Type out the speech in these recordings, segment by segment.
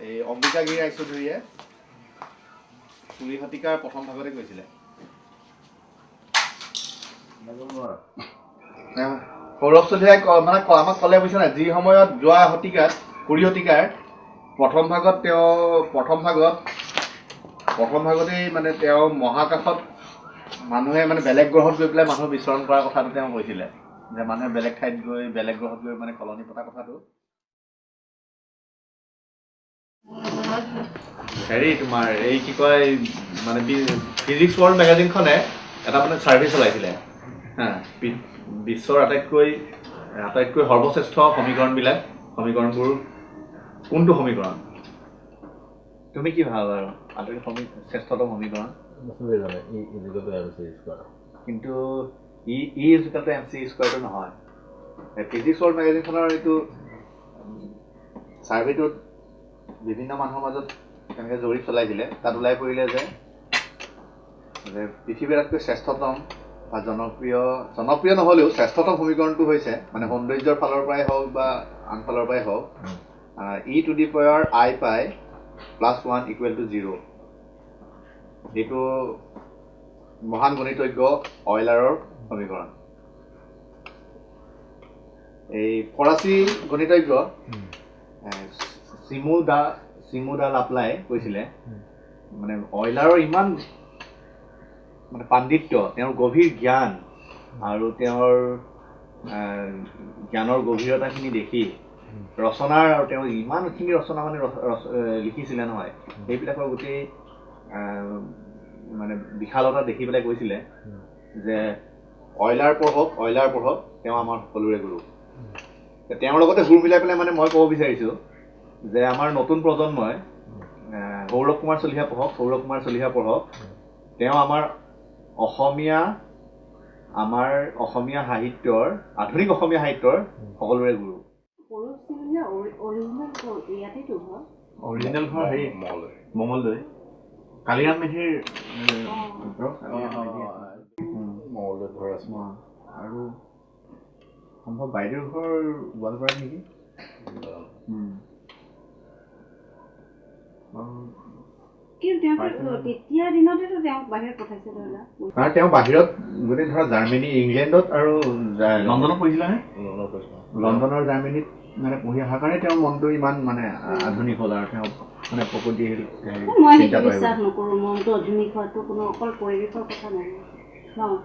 এই অম্বিকাগিৰি ৰায়চৌধুৰীয়ে 20 শতিকাৰ প্ৰথম ভাগতে কৈছিলে। সৌৰভ চলিহাই মানে আমাক ক'লে বুজিছে নাই, যি সময়ত যোৱা শতিকাত 20 শতিকাৰ প্ৰথম ভাগতেই মানে তেওঁ মহাকাশত মানুহে মানে বেলেগ গ্ৰহত গৈ পেলাই মানুহ বিচৰণ কৰাৰ কথাটো তেওঁ কৈছিলে, যে মানুহে বেলেগ ঠাইত গৈ বেলেগ গ্ৰহত গৈ মানে কলনি পতা কথাটো। হেৰি তোমাৰ এই কি কয় মানে ফিজিক্স ৱৰ্ল্ড মেগাজিনখনে এটা মানে ছাৰ্ভে চলাইছিলে হা, বিশ্বৰ আটাইতকৈ সৰ্বশ্ৰেষ্ঠ সমীকৰণবোৰ কোনটো সমীকৰণ? তুমি কি ভাবা আৰু আটাইতকৈ শ্ৰেষ্ঠতম সমীকৰণ? কিন্তু E=mc² নহয়। ফিজিক্স ৱৰ্ল্ড মেগাজিনখনৰ এইটো ছাৰ্ভেটোত বিভিন্ন মানুহৰ মাজত তেনেকৈ জৰীপ চলাইছিলে। তাত ওলাই পৰিলে যে পৃথিৱীৰ আটাইতকৈ শ্ৰেষ্ঠতম বা জনপ্ৰিয় নহ'লেও শ্ৰেষ্ঠতম সমীকৰণটো হৈছে মানে সৌন্দৰ্যৰ ফালৰ পৰাই হওক বা আন ফালৰ পৰাই হওক e⁻i⁻ +1 = 0। এইটো মহান গণিতজ্ঞ অইলাৰৰ সমীকৰণ। এই ফৰাচী গণিতজ্ঞ চিমু দা লাপ্লাই কৈছিলে মানে অইলাৰৰ ইমান মানে পাণ্ডিত্য, তেওঁৰ গভীৰ জ্ঞান আৰু তেওঁৰ জ্ঞানৰ গভীৰতাখিনি দেখি ৰচনাৰ আৰু তেওঁ ইমানখিনি ৰচনা মানে লিখিছিলে নহয়, সেইবিলাকৰ গোটেই মানে বিশালতা দেখি পেলাই কৈছিলে যে অইলাৰ পঢ়ক, তেওঁ আমাৰ সকলোৰে গুৰু। তেওঁৰ লগতে সুৰ মিলাই পেলাই মানে মই ক'ব বিচাৰিছোঁ যে আমাৰ নতুন প্ৰজন্মই সৌৰভ কুমাৰ চলিহা পঢ়ক। তেওঁ আমাৰ অসমীয়া সাহিত্যৰ, আধুনিক অসমীয়া সাহিত্যৰ সকলোৰে গুৰু। অৰিজিনেল ঘৰ হেৰি মঙলদৈ। কালিৰাম মেধিৰ মঙলদৈত ঘৰ আছে আৰু সম্ভৱ বাইদেউৰ ঘৰ গোৱালপাৰাত নেকি। তেওঁ বাহিৰত গোটেই ধৰা জাৰ্মানী, ইংলেণ্ডত আৰু লণ্ডনত পঢ়িছিলানে? লণ্ডনৰ জাৰ্মানীত মানে পঢ়ি অহাৰ কাৰণে তেওঁৰ মনটো ইমান মানে আধুনিক হ'ল আৰু তেওঁ মানে প্ৰকৃতি বিশ্বাস নকৰো মনটো আধুনিক হোৱাটো কোনো অকল পৰিৱেশৰ কথা নহয়। মানুহ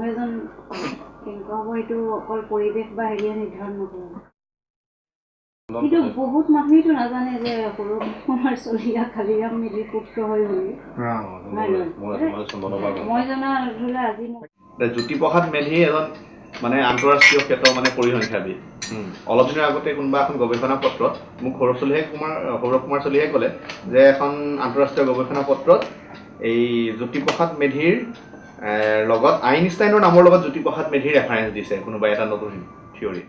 এজন কেনেকুৱা হ'ব সেইটো অকল পৰিৱেশ বা হেৰিয়ে নিৰ্ধাৰণ নকৰে। কিন্তু বহুত মানুহেতো নাজানে যে সৌৰভ কুমাৰ চলিহা কালিৰাম মেধিৰ পুত্ৰ হয় বুলি। মই জনা ধৰি লোৱা আজি জ্যোতিপ্ৰসাদ মেধি এজন মানে আন্তঃৰাষ্ট্ৰীয় ক্ষেত্ৰৰ মানে পৰিসংখ্যাবিদ। অলপ দিনৰ আগতে কোনোবা এখন গৱেষণা পত্ৰত মোক সৌৰভ কুমাৰ চলিহাই ক'লে যে এখন আন্তঃৰাষ্ট্ৰীয় গৱেষণা পত্ৰত এই জ্যোতিপ্ৰসাদ মেধিৰ লগত আইনষ্টাইনৰ নামৰ লগত জ্যোতিপ্ৰসাদ মেধিৰ ৰেফাৰেঞ্চ দিছে কোনোবা এটা নতুন থিয়ৰী।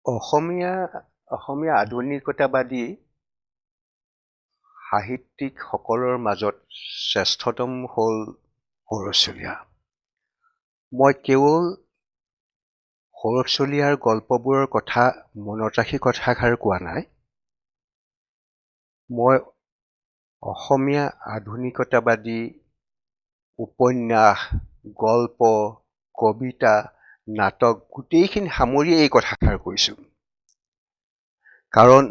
অসমীয়া আধুনিকতাবাদী সাহিত্যিকসকলৰ মাজত শ্ৰেষ্ঠতম হ'ল সৌৰভ চলিহা। মই কেৱল সৌৰভ চলিহাৰ গল্পবোৰৰ কথা মনত ৰাখি কথাষাৰ কোৱা নাই। মই অসমীয়া আধুনিকতাবাদী উপন্যাস, গল্প, কবিতা, নাটক গোটেইখিনি সামৰি এই কথাষাৰ কৈছোঁ। কাৰণ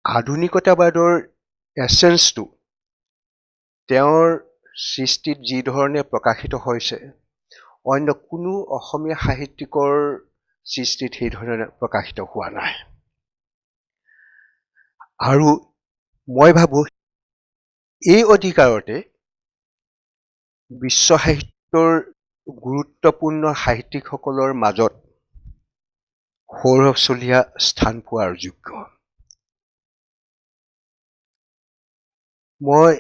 আধুনিকতাবাদৰ এছেঞ্চটো তেওঁৰ সৃষ্টিত যি ধৰণে প্ৰকাশিত হৈছে অন্য কোনো অসমীয়া সাহিত্যিকৰ সৃষ্টিত সেই ধৰণে প্ৰকাশিত হোৱা নাই। আৰু মই ভাবোঁ এই অধিকাৰতে বিশ্ব সাহিত্যৰ গুৰুত্বপূৰ্ণ সাহিত্যিকসকলৰ মাজত সৌৰভ চলিহা স্থান পোৱাৰ যোগ্য। মই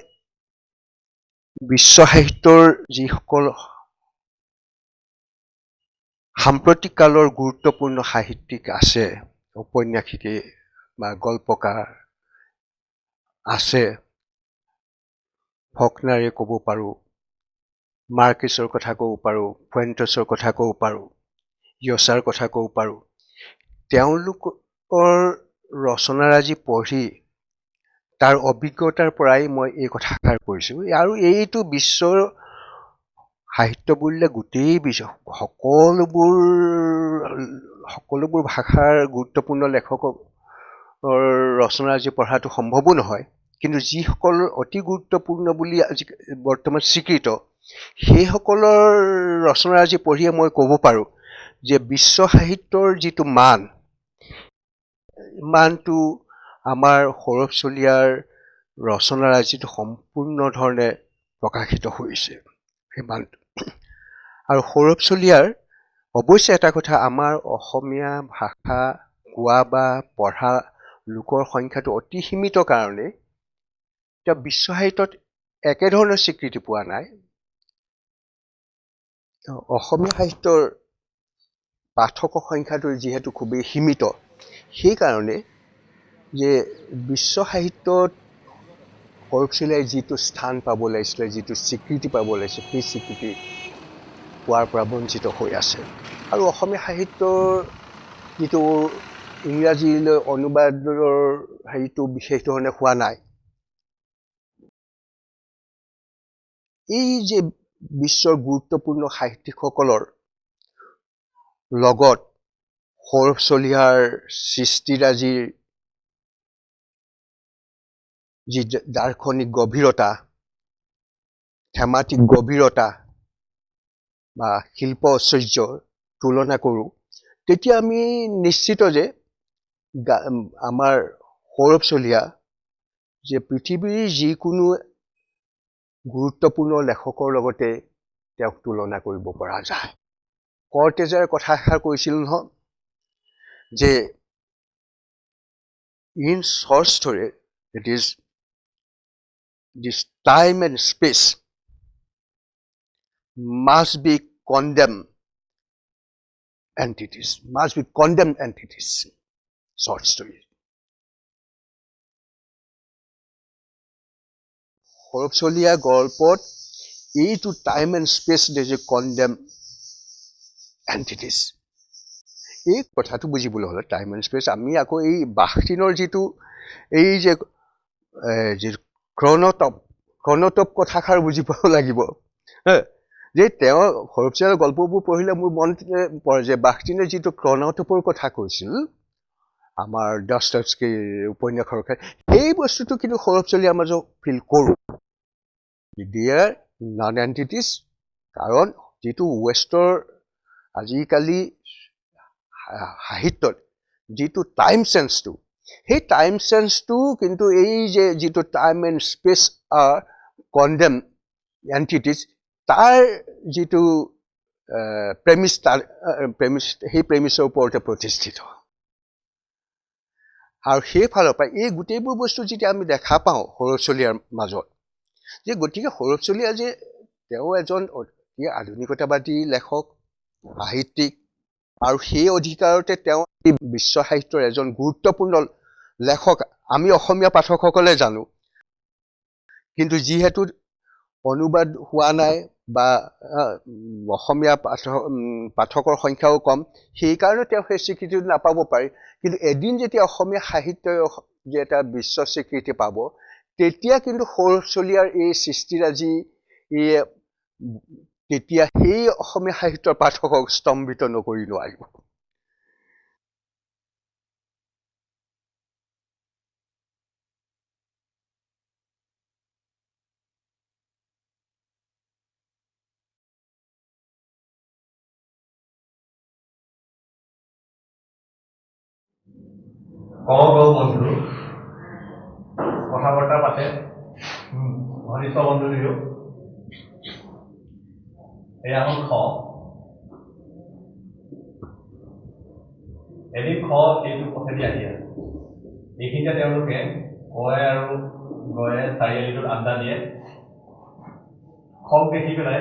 বিশ্ব সাহিত্যৰ যিসকল সাম্প্ৰতিক কালৰ গুৰুত্বপূৰ্ণ সাহিত্যিক আছে, ঔপন্যাসিকে বা গল্পকাৰ আছে, ফকনাৰে ক'ব পাৰোঁ, মাৰ্কেছৰ কথা ক'ব পাৰোঁ, ফুৱেণ্টেছৰ কথা ক'ব পাৰোঁ, য়ছাৰ কথা ক'ব পাৰোঁ। তেওঁলোকৰ ৰচনাৰাজি পঢ়ি তাৰ অভিজ্ঞতাৰ পৰাই মই এই কথাষাৰ কৈছোঁ। আৰু এইটো বিশ্বৰ সাহিত্য বুলিলে গোটেই বিশ্ব সকলোবোৰ ভাষাৰ গুৰুত্বপূৰ্ণ লেখকৰ ৰচনাৰাজি পঢ়াটো সম্ভৱো নহয়। কিন্তু যিসকল অতি গুৰুত্বপূৰ্ণ বুলি আজি বৰ্তমান স্বীকৃত, সেইসকলৰ ৰচনাৰাজি পঢ়িয়ে মই ক'ব পাৰোঁ যে বিশ্ব সাহিত্যৰ যিটো মানটো আমাৰ সৌৰভ চলিহাৰ ৰচনাৰাজিটো সম্পূৰ্ণ ধৰণে প্ৰকাশিত হৈছে সেই মানটো। আৰু সৌৰভ চলিহাৰ অৱশ্যে এটা কথা, আমাৰ অসমীয়া ভাষা কোৱা বা পঢ়া লোকৰ সংখ্যাটো অতি সীমিত কাৰণে এতিয়া বিশ্ব সাহিত্যত একেধৰণৰ স্বীকৃতি পোৱা নাই। অসমীয়া সাহিত্যৰ পাঠকৰ সংখ্যাটো যিহেতু খুবেই সীমিত, সেইকাৰণে যে বিশ্ব সাহিত্যত সৌৰভ চলিহাই যিটো স্থান পাব লাগিছিলে, যিটো স্বীকৃতি পাব লাগিছিলে, সেই স্বীকৃতি পোৱাৰ পৰা বঞ্চিত হৈ আছে। আৰু অসমীয়া সাহিত্যৰ যিটো ইংৰাজীলৈ অনুবাদৰ হেৰিটো বিশেষ ধৰণে হোৱা নাই। এই যে বিশ্বৰ গুৰুত্বপূৰ্ণ সাহিত্যিকসকলৰ লগত সৌৰভ চলিহাৰ সৃষ্টিৰাজিৰ যি দাৰ্শনিক গভীৰতা, থেমাটিক গভীৰতা বা শিল্প ঐশ্বৰ্যৰ তুলনা কৰোঁ, তেতিয়া আমি নিশ্চিত যে আমাৰ সৌৰভ চলিহা যে পৃথিৱীৰ যিকোনো গুৰুত্বপূৰ্ণ লেখকৰ লগতে তেওঁক তুলনা কৰিব পৰা যায়। কৰ্টেজাৰ কথা এষাৰ কৈছিল নহয় যে in short story it is this time and space must be condemned entities, short story. Saurav Chaliha গল্পত এইটো টাইম এণ্ড স্পেচ যে কণ্ডেম এণ্টিটিজ, এই কথাটো বুজিবলৈ হ'লে টাইম এণ্ড স্পেচ আমি আকৌ এই বাখটিনৰ যিটো এই যে ক্ৰনটপ কথাষাৰ বুজি পাব লাগিব। যে তেওঁ সৌৰভ চলিহাৰ গল্পবোৰ পঢ়িলে মোৰ মনত পৰে যে বাখটিনে যিটো ক্ৰনটপৰ কথা কৈছিল আমাৰ ডষ্টয়evskyৰ উপন্যাসৰ, সেই বস্তুটো কিন্তু সৌৰভ চলিহাৰ মাজত ফিল কৰোঁ। They are non-entities, কাৰণ যিটো ৱেষ্টৰ আজিকালি সাহিত্যত যিটো টাইম চেন্সটো, সেই টাইম চেন্সটো কিন্তু এই যে যিটো time and space are condemn entities, তাৰ যিটো প্ৰেমিছ সেই প্ৰেমিছৰ ওপৰতে প্ৰতিষ্ঠিত। আৰু সেইফালৰ পৰা এই গোটেইবোৰ বস্তু যেতিয়া আমি দেখা পাওঁ সৌৰভ চলিহাৰ মাজত, যে গতিকে সৌৰভ চলিহা যে তেওঁ এজন আধুনিকতাবাদী লেখক, সাহিত্যিক, আৰু সেই অধিকাৰতে তেওঁ বিশ্ব সাহিত্যৰ এজন গুৰুত্বপূৰ্ণ লেখক আমি অসমীয়া পাঠকসকলে জানো। কিন্তু যিহেতু অনুবাদ হোৱা নাই বা অসমীয়া পাঠকৰ সংখ্যাও কম, সেইকাৰণে তেওঁ সেই স্বীকৃতি নাপাব পাৰে। কিন্তু এদিন যেতিয়া অসমীয়া সাহিত্যই যে এটা বিশ্ব স্বীকৃতি পাব, তেতিয়া কিন্তু সৰুচলীয়াৰ এই সৃষ্টিৰাজি তেতিয়া সেই অসমীয়া সাহিত্যৰ পাঠকক স্তম্ভিত নকৰি নোৱাৰিব। বন্ধু কথা বৰ্তা পাতে, ঘনিষ্ঠ বন্ধু দুয়ো। এয়া হ'ল খ। এদিন খ এইটো পথেদি আহি আছে। এইখিনিতে তেওঁলোকে কয় আৰু গয়ে চাৰিআলিটোত আড্ডা দিয়ে। খক দেখি পেলাই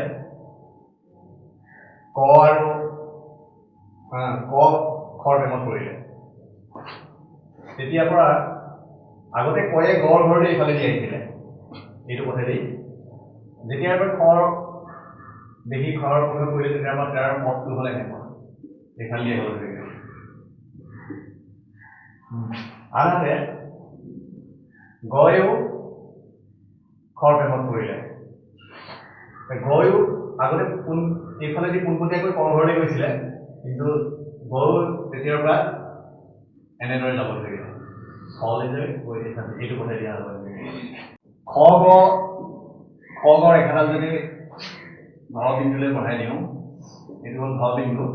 ক আৰু খৰ প্ৰেমত পৰিলে। তেতিয়াৰ পৰা আগতে কয়ে গড় ঘৰলৈ এইফালেদি আহিছিলে, এইটো পথেদি। যেতিয়াৰ পৰা খৰ দেখি ঘৰৰ প্ৰেমত পৰিলে, তেতিয়াৰ পৰা তাৰ মতটো হ'লে শেষ এইফালেদি আহিব লাগে। আনহাতে গয়েও খৰ প্ৰেমত পৰিলে। গয়ো আগতে এইফালেদি পোনপটীয়াকৈ কৰ ঘৰলৈ গৈছিলে, কিন্তু গয়ো তেতিয়াৰ পৰা এনেদৰে যাব লাগে। এইটো পঠাই দিয়া হ'ব। খ গড় এখাডাল যদি ঘৰ বিন্দুলৈ পঠাই দিওঁ, এইটো হ'ল ঘৰ বিন্দু।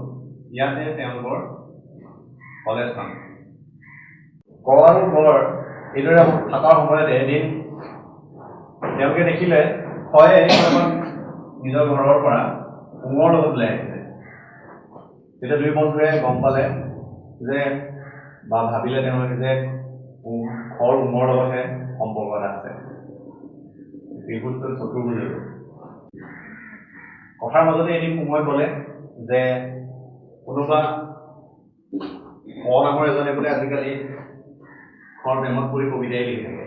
ইয়াতে তেওঁলোকৰ কলেজখন। ক আৰু গড় এইদৰে থকাৰ সময়তে এদিন তেওঁলোকে দেখিলে খয়ে নিজৰ ঘৰৰ পৰা উঙৰ লগত ওলাই আহিছে। তেতিয়া দুই বন্ধুৱে গম পালে যে, বা ভাবিলে তেওঁলোকে যে খৰ উঙৰ লগতহে সম্পৰ্ক এটা আছে। ত্ৰিভুজটো চতুৰ্ভুজ। কথাৰ মাজতে এদিন সময় গ'লে যে কোনোবা ক নামৰ এজনে বোলে আজিকালি খৰ প্ৰেমত পৰি কবিতাই লিখি থাকে।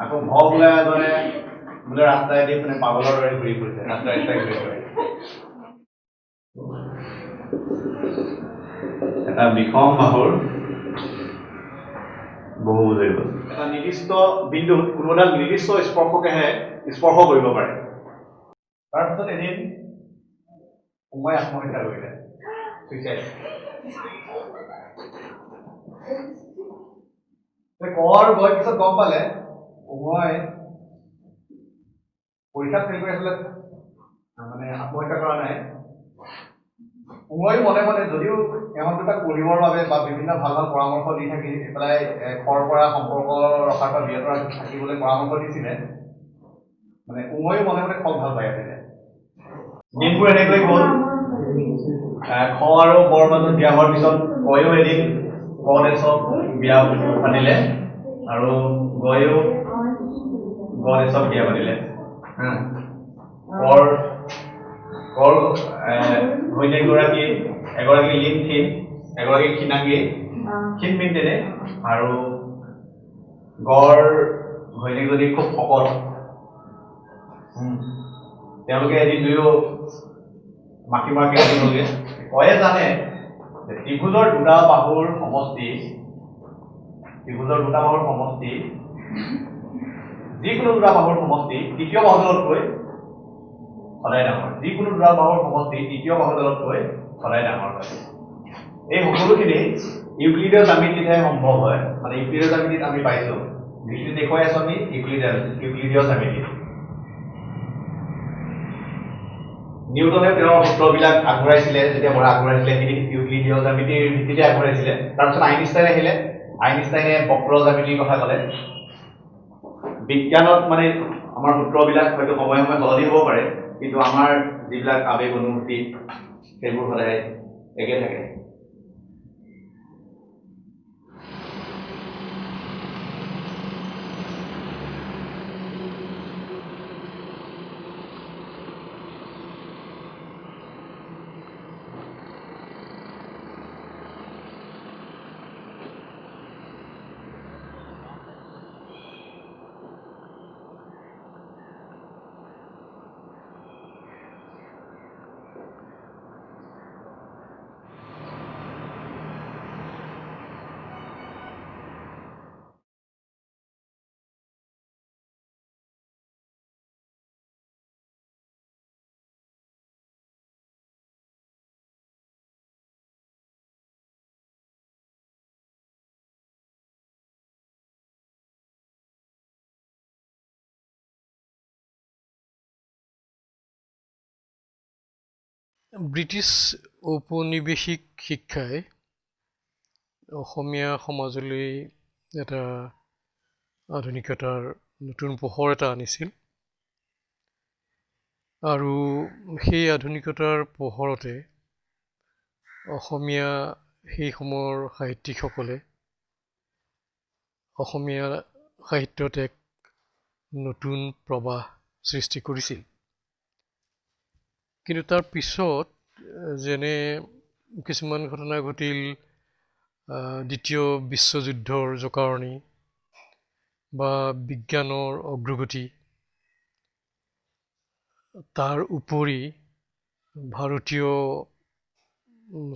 আকৌ বোলে এজনে বোলে ৰাস্তাইদি মানে পাগলৰ দৰে ঘূৰি ফুৰিছে, ৰাস্তাই ঘূৰি ফুৰে। এটা বিষম বাহুৰ বহু বুজাই গ'ল। এটা নিৰ্দিষ্ট বিন্দুত কোনো এটা নিৰ্দিষ্ট স্পৰ্শকেহে স্পৰ্শ কৰিব পাৰে। তাৰপিছত এদিন সময় আত্মহত্যা কৰিলে, কৰ গৈ পিছত গম পালে সময় পৰীক্ষাত ফেল কৰি আছিলে, মানে আত্মহত্যা কৰা নাই। মনে মনে যদিও এওঁত দুটাক পঢ়িবৰ বাবে বা বিভিন্ন ভাল ভাল পৰামৰ্শ দি থাকি পেলাই খৰ পৰা সম্পৰ্ক ৰখাৰ পৰা বিৰত থাকিবলৈ পৰামৰ্শ দিছিলে, মানে মনে মনে খক ভাল পাই আছিলে। দিনবোৰ এনেকৈ গ'ল। খ আৰু কৰ মাজত বিয়া হোৱাৰ পিছত কয়ো এদিন গণেশক বিয়া পাতিলে আৰু গয়েও গণেশক বিয়া পাতিলে। ঘৈণীয়েকগৰাকী এগৰাকী লিমথিন, এগৰাকী ক্ষীণাংগী, ক্ষীণমিন তেনে, আৰু গড় ঘৈণীয়েকজনী খুব শকত। তেওঁলোকে এদিন দুয়ো মাখি মাখি হ'লগে। কয়ে জানে যে ত্ৰিভুজৰ দুটা বাহুৰ সমষ্টি, যিকোনো দুটা বাহুৰ সমষ্টি তৃতীয় বাহুডালতকৈ সদায় ডাঙৰ। যিকোনো দুটা বাহুৰ সমষ্টি তৃতীয় বাহুডালতকৈ সদায় ডাঙৰ হয়। এই সকলোখিনি ইউক্লিডীয় জ্যামিতিতহে সম্ভৱ হয়। মানে ইউক্লিডীয় জ্যামিতিত আমি পাইছো, যিখিনি দেখুৱাই আছো আমি ইউক্লিডীয় জ্যামিতিত। নিউটনে তেওঁৰ সূত্ৰবিলাক আগবঢ়াইছিলে, যেতিয়া আগবঢ়াইছিলে সেইখিনি ইউক্লিডীয় জ্যামিতিৰ ভিত্তিতে আগবঢ়াইছিলে। তাৰপিছত আইনষ্টাইন আহিলে, আইনষ্টাইনে বক্ৰ জ্যামিতিৰ কথা ক'লে। বিজ্ঞানত মানে আমাৰ সূত্ৰবিলাক হয়তো সময়ে সময়ে সলনি হ'ব পাৰে, কিন্তু আমাৰ যিবিলাক আৱেগ অনুভূতি সেইবোৰ সদায় একে থাকে। ব্ৰিটিছ ঔপনিৱেশিক শিক্ষাই অসমীয়া সমাজলৈ এটা আধুনিকতাৰ নতুন পোহৰ এটা আনিছিল আৰু সেই আধুনিকতাৰ পোহৰতে অসমীয়া সেই সময়ৰ সাহিত্যিকসকলে অসমীয়া সাহিত্যত এক নতুন প্ৰবাহ সৃষ্টি কৰিছিল কিন্তু তাৰ পিছত যেনে কিছুমান ঘটনা ঘটিল দ্বিতীয় বিশ্বযুদ্ধৰ জকাৰণি বা বিজ্ঞানৰ অগ্ৰগতি তাৰ উপৰি ভাৰতীয়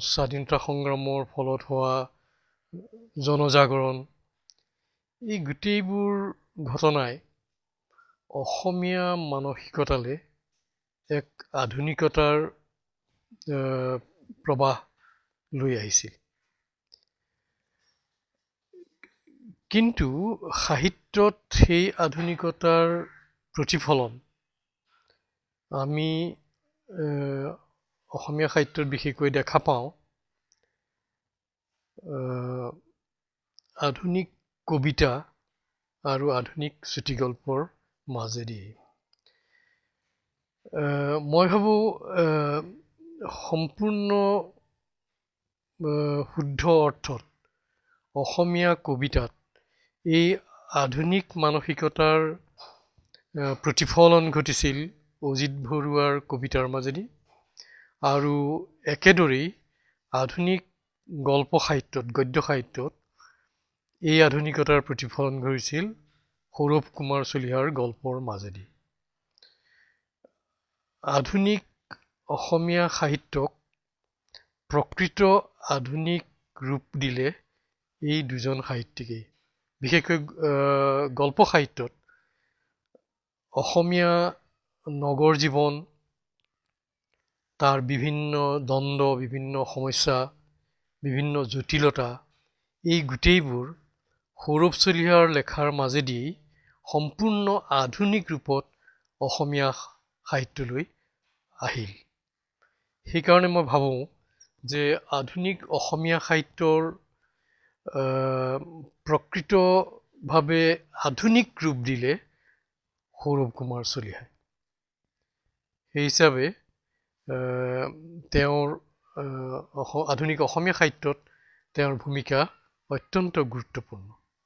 স্বাধীনতা সংগ্ৰামৰ ফলত হোৱা জনজাগৰণ এই গোটেইবোৰ ঘটনাই অসমীয়া মানসিকতালৈ এক আধুনিকতাৰ প্ৰবাহ লৈ আহিছিল কিন্তু সাহিত্যত সেই আধুনিকতাৰ প্ৰতিফলন আমি অসমীয়া সাহিত্যত বিশেষকৈ দেখা পাওঁ আধুনিক কবিতা আৰু আধুনিক চুটিগল্পৰ মাজেদি মই ভাবোঁ সম্পূৰ্ণ শুদ্ধ অৰ্থত অসমীয়া কবিতাত এই আধুনিক মানসিকতাৰ প্ৰতিফলন ঘটিছিল অজিত বৰুৱাৰ কবিতাৰ মাজেদি আৰু একেদৰেই আধুনিক গল্প সাহিত্যত গদ্য সাহিত্যত এই আধুনিকতাৰ প্ৰতিফলন ঘটিছিল সৌৰভ কুমাৰ চলিহাৰ গল্পৰ মাজেদি আধুনিক অসমীয়া সাহিত্যক প্ৰকৃত আধুনিক ৰূপ দিলে এই দুজন সাহিত্যিকেই বিশেষকৈ গল্প সাহিত্যত অসমীয়া নগৰ জীৱন তাৰ বিভিন্ন দ্বন্দ্ব বিভিন্ন সমস্যা বিভিন্ন জটিলতা এই গোটেইবোৰ সৌৰভ চলিহাৰ লেখাৰ মাজেদি সম্পূৰ্ণ আধুনিক ৰূপত অসমীয়া সাহিত্যলৈ আহিল সেইকাৰণে মই ভাবোঁ যে আধুনিক অসমীয়া সাহিত্যৰ প্ৰকৃতভাৱে আধুনিক ৰূপ দিলে সৌৰভ কুমাৰ চলিহাই সেই হিচাপে তেওঁৰ আধুনিক অসমীয়া সাহিত্যত তেওঁৰ ভূমিকা অত্যন্ত গুৰুত্বপূৰ্ণ